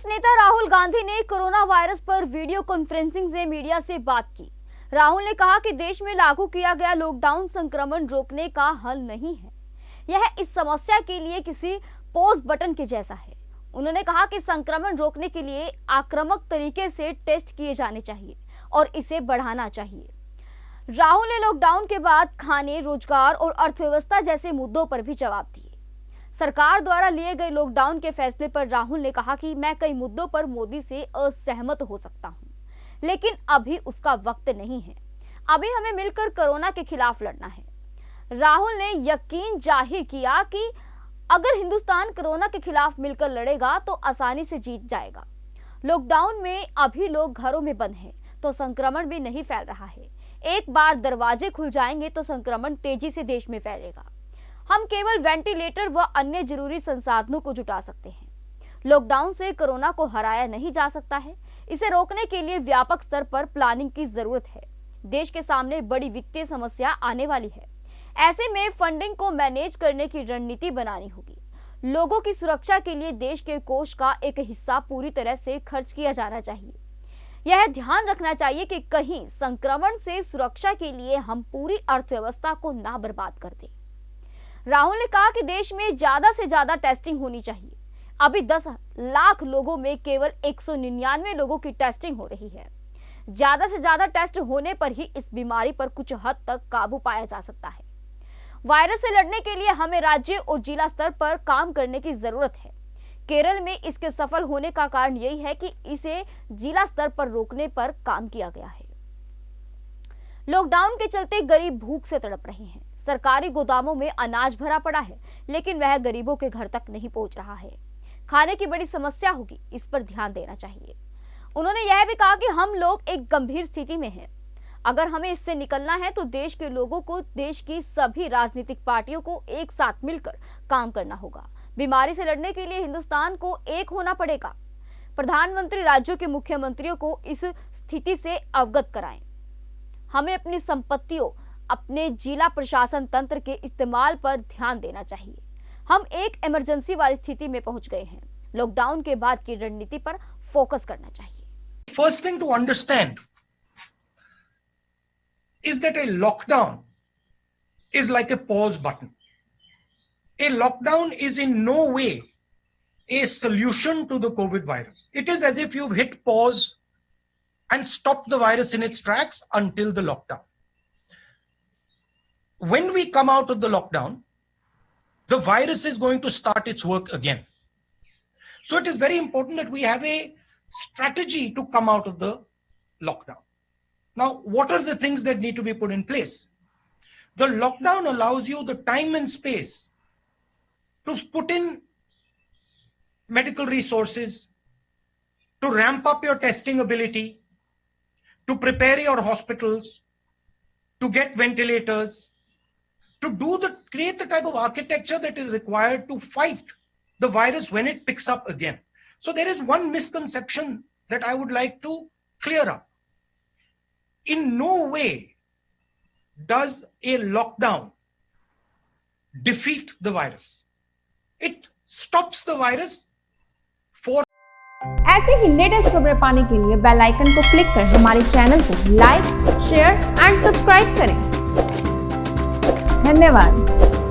कांग्रेस नेता राहुल गांधी ने corona virus पर वीडियो कॉन्फ्रेंसिंग से मीडिया से बात की। राहुल ने कहा कि देश में लागू किया गया लॉकडाउन संक्रमण रोकने का हल नहीं है, यह इस समस्या के लिए किसी पॉज बटन के जैसा है। उन्होंने कहा कि संक्रमण रोकने के लिए आक्रामक तरीके से टेस्ट किए जाने चाहिए और इसे बढ़ाना चाहिए। राहुल ने लॉकडाउन के बाद खाने, रोजगार और अर्थव्यवस्था जैसे मुद्दों पर भी जवाब दिए। सरकार द्वारा लिए गए लॉकडाउन के फैसले पर राहुल ने कहा कि मैं कई मुद्दों पर मोदी से असहमत हो सकता हूं, लेकिन अभी उसका वक्त नहीं है। अभी हमें मिलकर कोरोना के खिलाफ लड़ना है। राहुल ने यकीन जाहिर किया कि अगर हिंदुस्तान कोरोना के खिलाफ मिलकर लड़ेगा तो आसानी से जीत जाएगा। लॉकडाउन में अभी लोग घरों में बंद हैं, तो संक्रमण भी नहीं फैल रहा है। एक बार दरवाजे खुल जाएंगे तो संक्रमण तेजी से देश में फैलेगा। हम केवल वेंटिलेटर व अन्य जरूरी संसाधनों को जुटा सकते हैं। लॉकडाउन से कोरोना को हराया नहीं जा सकता है। इसे रोकने के लिए व्यापक स्तर पर प्लानिंग की जरूरत है। देश के सामने बड़ी वित्तीय समस्या आने वाली है। ऐसे में फंडिंग को मैनेज करने की रणनीति बनानी होगी। लोगों की सुरक्षा के लिए देश के कोष का एक हिस्सा पूरी तरह से खर्च किया जाना चाहिए। यह ध्यान रखना चाहिए कि कहीं संक्रमण से सुरक्षा के लिए हम पूरी अर्थव्यवस्था को ना बर्बाद कर दें। राहुल ने कहा कि देश में ज्यादा से ज्यादा टेस्टिंग होनी चाहिए। अभी 10 लाख लोगों में केवल 199 लोगों की टेस्टिंग हो रही है। ज्यादा से ज्यादा टेस्ट होने पर ही इस बीमारी पर कुछ हद तक काबू पाया जा सकता है। वायरस से लड़ने के लिए हमें राज्य और जिला स्तर पर काम करने की जरूरत है। केरल में इसके सफल होने का कारण यही है कि इसे जिला स्तर पर रोकने पर काम किया गया है। लॉकडाउन के चलते गरीब भूख से तड़प रहे हैं। सरकारी गोदामों में अनाज भरा पड़ा है, लेकिन वह गरीबों के घर तक नहीं पहुंच रहा है। खाने की बड़ी समस्या होगी, इस पर ध्यान देना चाहिए। उन्होंने यह भी कहा कि हम लोग एक गंभीर स्थिति में हैं। अगर हमें इससे निकलना है तो देश के लोगों को, देश की सभी राजनीतिक पार्टियों को एक साथ मिलकर काम करना होगा। बीमारी से लड़ने के लिए हिंदुस्तान को एक होना पड़ेगा। प्रधानमंत्री राज्यों के मुख्यमंत्रियों को इस स्थिति से अवगत कराएं। हमें अपनी संपत्तियों, अपने जिला प्रशासन तंत्र के इस्तेमाल पर ध्यान देना चाहिए। हम एक इमरजेंसी वाली स्थिति में पहुंच गए हैं। लॉकडाउन के बाद की रणनीति पर फोकस करना चाहिए। First thing to understand is that a lockdown is like a pause button. A lockdown is in no way a solution to the COVID virus. It is as if you've hit pause and stopped the virus in its tracks until the lockdown. When we come out of the lockdown, the virus is going to start its work again. So it is very important that we have a strategy to come out of the lockdown. Now, what are the things that need to be put in place? The lockdown allows you the time and space to put in medical resources, to ramp up your testing ability, to prepare your hospitals, to get ventilators, to create the type of architecture that is required to fight the virus when it picks up again. So there is one misconception that I would like to clear up. In no way does a lockdown defeat the virus. It stops the virus for. ऐसे ही latest खबरें पाने के लिए bell icon को click कर हमारे channel को like, share and subscribe करें। धन्यवाद।